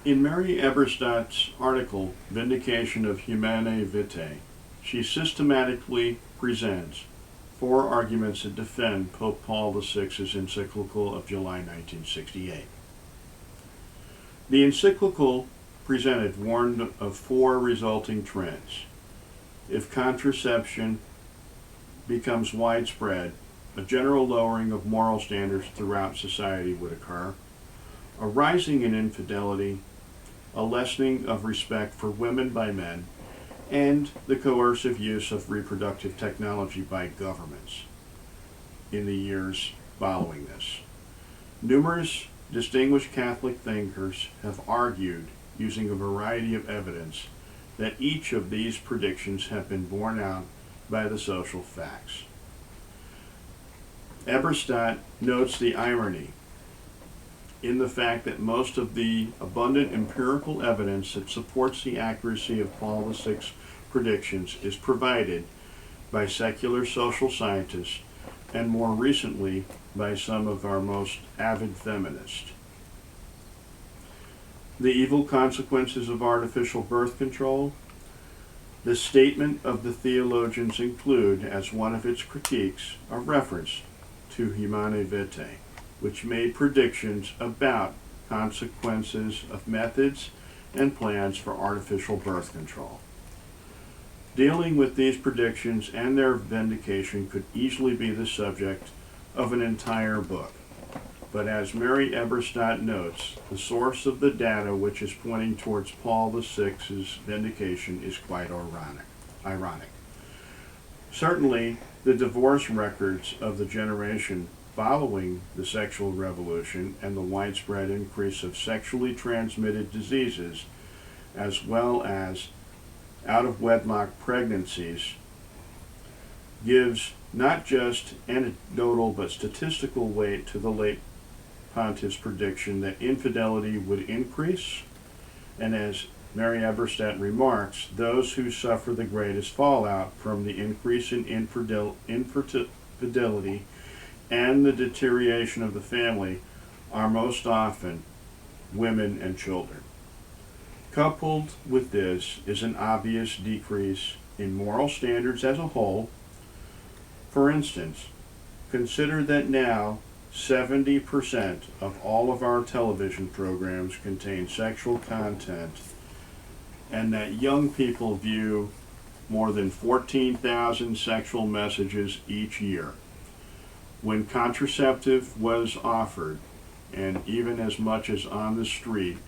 In Mary Eberstadt's article, Vindication of Humanae Vitae, she systematically presents four arguments that defend Pope Paul VI's encyclical of July 1968. The encyclical presented warned of four resulting trends. If contraception becomes widespread, a general lowering of moral standards throughout society would occur, a rising in infidelity, a lessening of respect for women by men, and the coercive use of reproductive technology by governments in the years following this. Numerous distinguished Catholic thinkers have argued, using a variety of evidence, that each of these predictions have been borne out by the social facts. Eberstadt notes the irony in the fact that most of the abundant empirical evidence that supports the accuracy of Paul VI's predictions is provided by secular social scientists and more recently by some of our most avid feminists. The evil consequences of artificial birth control. The statement of the theologians include, as one of its critiques, a reference to Humanae Vitae, which made predictions about consequences of methods and plans for artificial birth control. Dealing with these predictions and their vindication could easily be the subject of an entire book. But as Mary Eberstadt notes, the source of the data which is pointing towards Paul VI's vindication is quite ironic. Certainly, the divorce records of the generation following the sexual revolution and the widespread increase of sexually transmitted diseases, as well as out-of-wedlock pregnancies, gives not just anecdotal but statistical weight to the late pontiff's prediction that infidelity would increase, and as Mary Eberstadt remarks, those who suffer the greatest fallout from the increase in infidelity and the deterioration of the family are most often women and children. Coupled with this is an obvious decrease in moral standards as a whole. For instance, consider that now 70% of all of our television programs contain sexual content, and that young people view more than 14,000 sexual messages each year. When contraceptive was offered, and even as much as on the street,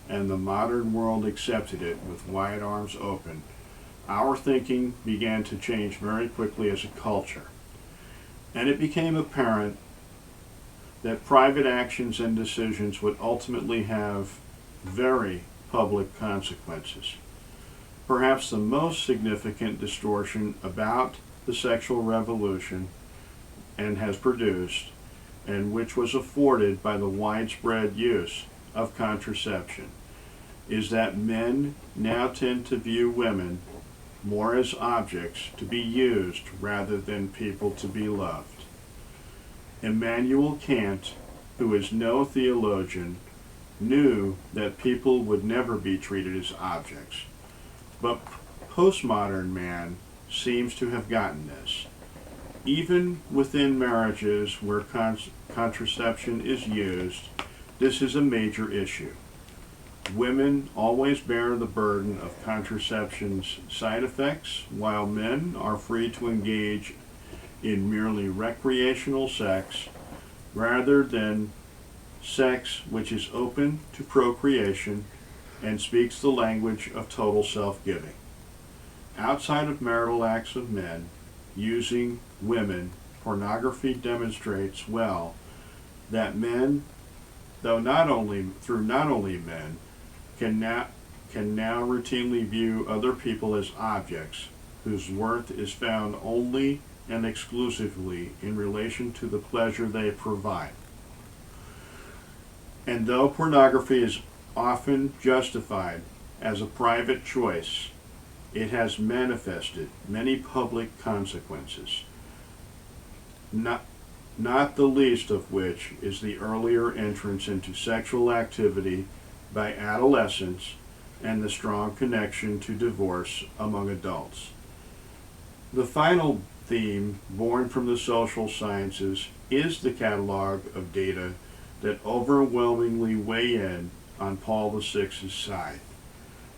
and the modern world accepted it with wide arms open, our thinking began to change very quickly as a culture. And it became apparent that private actions and decisions would ultimately have very public consequences. Perhaps the most significant distortion about the sexual revolution and has produced, and which was afforded by the widespread use of contraception, is that men now tend to view women more as objects to be used rather than people to be loved. Immanuel Kant, who is no theologian, knew that people would never be treated as objects, but postmodern man seems to have gotten this. Even within marriages where contraception is used, this is a major issue. Women always bear the burden of contraception's side effects, while men are free to engage in merely recreational sex rather than sex which is open to procreation and speaks the language of total self-giving. Outside of marital acts of men using women, pornography demonstrates well that men, though not only men, can now routinely view other people as objects whose worth is found only and exclusively in relation to the pleasure they provide. And though pornography is often justified as a private choice, it has manifested many public consequences, not the least of which is the earlier entrance into sexual activity by adolescence and the strong connection to divorce among adults. The final theme, born from the social sciences, is the catalog of data that overwhelmingly weigh in on Paul VI's side.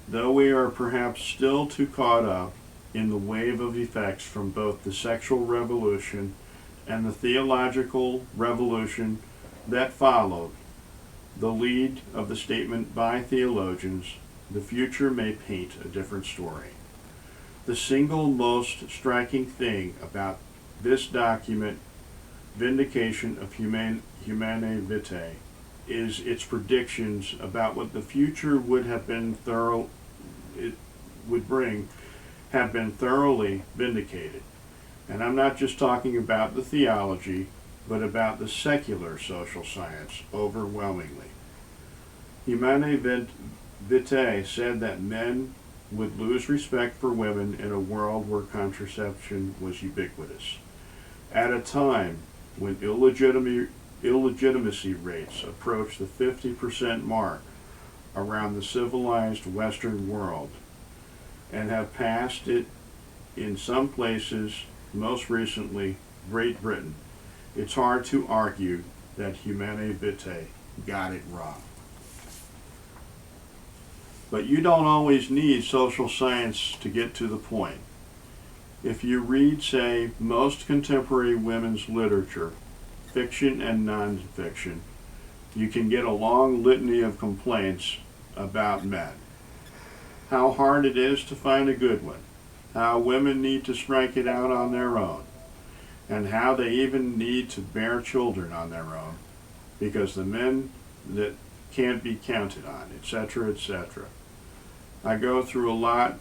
Though we are perhaps still too caught up in the wave of effects from both the sexual revolution and the theological revolution that followed, the lead of the statement by theologians, the future may paint a different story. The single most striking thing about this document, Vindication of Humanae Vitae, is its predictions about what the future would have been have been thoroughly vindicated. And I'm not just talking about the theology, but about the secular social science overwhelmingly. Humanae Vitae said that men would lose respect for women in a world where contraception was ubiquitous. At a time when illegitimacy rates approach the 50% mark around the civilized Western world and have passed it in some places, most recently Great Britain, it's hard to argue that Humanae Vitae got it wrong. But you don't always need social science to get to the point. If you read, say, most contemporary women's literature, fiction and nonfiction, you can get a long litany of complaints about men. How hard it is to find a good one, how women need to strike it out on their own, and how they even need to bear children on their own, because the men that can't be counted on, etc., etc. I go through a lot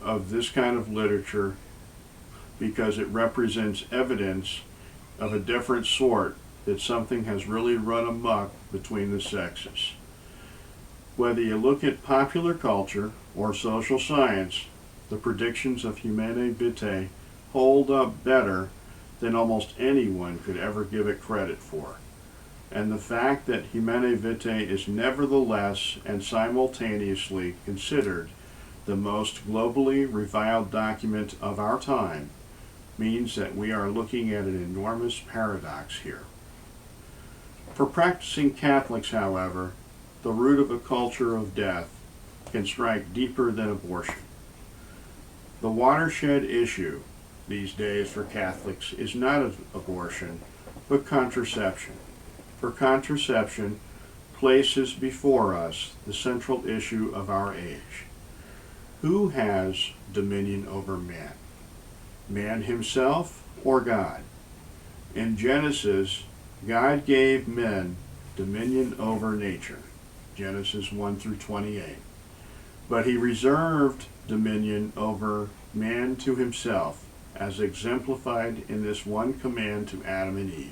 of this kind of literature because it represents evidence of a different sort that something has really run amok between the sexes. Whether you look at popular culture or social science, the predictions of Humanae Vitae hold up better than almost anyone could ever give it credit for. And the fact that Humanae Vitae is nevertheless and simultaneously considered the most globally reviled document of our time means that we are looking at an enormous paradox here. For practicing Catholics, however, the root of a culture of death can strike deeper than abortion. The watershed issue these days for Catholics is not abortion, but contraception. For contraception places before us the central issue of our age. Who has dominion over man? Man himself or God? In Genesis, God gave men dominion over nature, Genesis 1 through 28. But he reserved dominion over man to himself, as exemplified in this one command to Adam and Eve.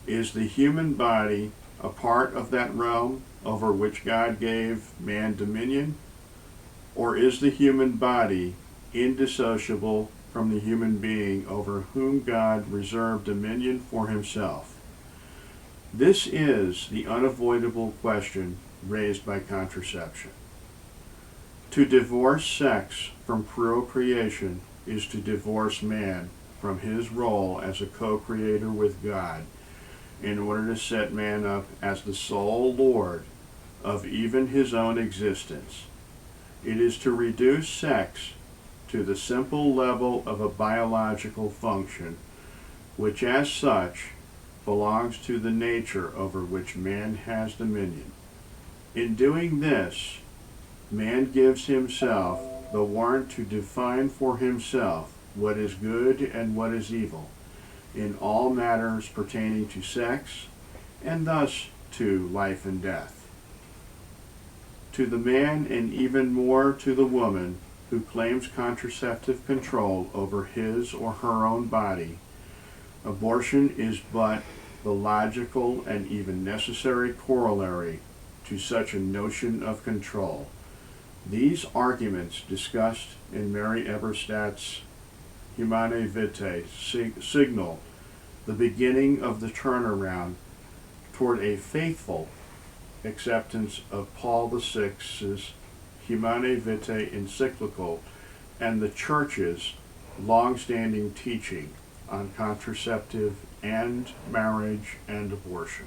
Is the human body a part of that realm over which God gave man dominion? Or is the human body indissociable from the human being over whom God reserved dominion for himself? This is the unavoidable question raised by contraception. To divorce sex from procreation is to divorce man from his role as a co-creator with God in order to set man up as the sole Lord of even his own existence. It is to reduce sex to the simple level of a biological function, which as such belongs to the nature over which man has dominion. In doing this, man gives himself the warrant to define for himself what is good and what is evil in all matters pertaining to sex, and thus to life and death. To the man, and even more to the woman, who claims contraceptive control over his or her own body, abortion is but the logical and even necessary corollary to such a notion of control. These arguments discussed in Mary Eberstadt's Humanae Vitae signal the beginning of the turnaround toward a faithful acceptance of Paul VI's Humanae Vitae encyclical and the Church's long-standing teaching on contraceptive and marriage and abortion.